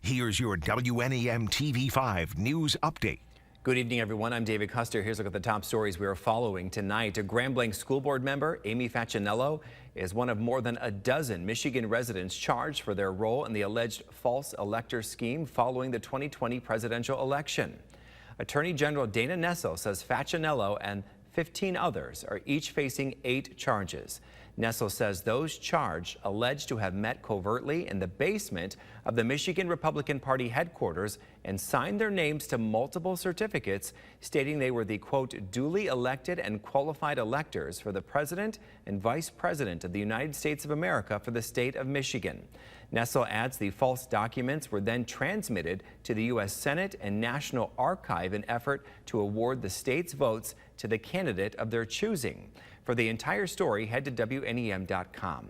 Here's your WNEM TV5 news update. Good evening, everyone. I'm David Custer. Here's a look at the top stories we are following tonight. A Grand Blanc school board member, Amy Facinello, is one of more than a dozen Michigan residents charged for their role in the alleged false elector scheme following the 2020 presidential election. Attorney General Dana Nessel says Facinello and 15 others are each facing 8 charges. Nessel says those charged alleged to have met covertly in the basement of the Michigan Republican Party headquarters and signed their names to multiple certificates stating they were the, quote, duly elected and qualified electors for the president and vice president of the United States of America for the state of Michigan. Nessel adds the false documents were then transmitted to the U.S. Senate and National Archive in effort to award the state's votes to the candidate of their choosing. For the entire story, head to WNEM.com.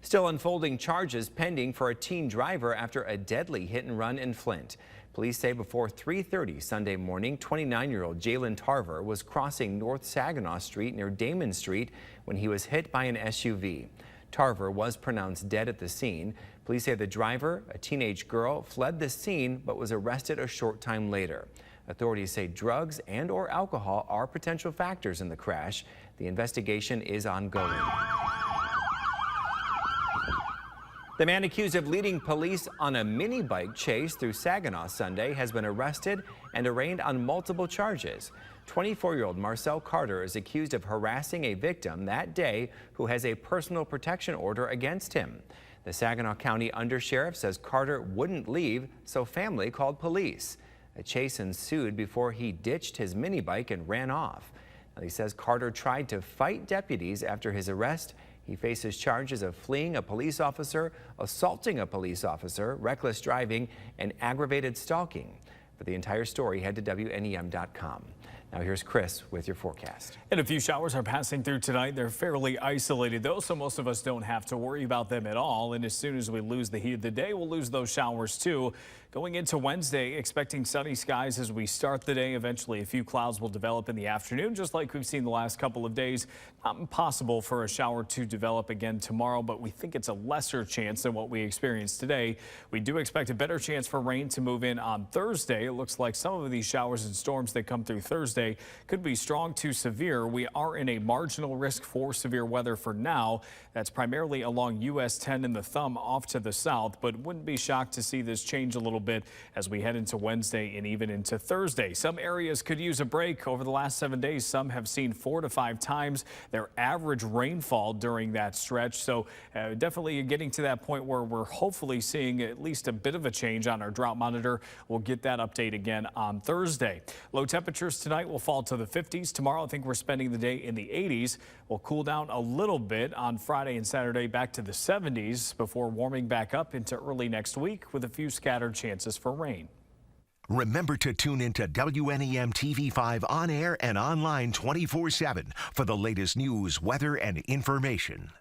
Still unfolding charges pending for a teen driver after a deadly hit and run in Flint. Police say before 3:30 Sunday morning, 29-year-old Jalen Tarver was crossing North Saginaw Street near Damon Street when he was hit by an SUV. Tarver was pronounced dead at the scene. Police say the driver, a teenage girl, fled the scene but was arrested a short time later. Authorities say drugs and/or alcohol are potential factors in the crash. The investigation is ongoing. The man accused of leading police on a mini bike chase through Saginaw Sunday has been arrested and arraigned on multiple charges. 24-year-old Marcel Carter is accused of harassing a victim that day who has a personal protection order against him. The Saginaw County Undersheriff says Carter wouldn't leave, so family called police. A chase ensued before he ditched his mini bike and ran off. Now, he says Carter tried to fight deputies after his arrest. He faces charges of fleeing a police officer, assaulting a police officer, reckless driving, and aggravated stalking. For the entire story, head to WNEM.com. Now here's Chris with your forecast. And a few showers are passing through tonight. They're fairly isolated though, so most of us don't have to worry about them at all. And as soon as we lose the heat of the day, we'll lose those showers too. Going into Wednesday, expecting sunny skies as we start the day. Eventually, a few clouds will develop in the afternoon, just like we've seen the last couple of days. Not impossible for a shower to develop again tomorrow, but we think it's a lesser chance than what we experienced today. We do expect a better chance for rain to move in on Thursday. It looks like some of these showers and storms that come through Thursday could be strong to severe. We are in a marginal risk for severe weather for now. That's primarily along US 10 and the Thumb off to the south, but wouldn't be shocked to see this change a little bit as we head into Wednesday and even into Thursday. Some areas could use a break. Over the last 7 days, some have seen 4 to 5 times their average rainfall during that stretch. So definitely getting to that point where we're hopefully seeing at least a bit of a change on our drought monitor. We'll get that update again on Thursday. Low temperatures tonight will fall to the 50s. Tomorrow, I think we're spending the day in the 80s. We'll cool down a little bit on Friday and Saturday back to the 70s before warming back up into early next week with a few scattered chances for rain. Remember to tune into WNEM TV5 on air and online 24/7 for the latest news, weather, and information.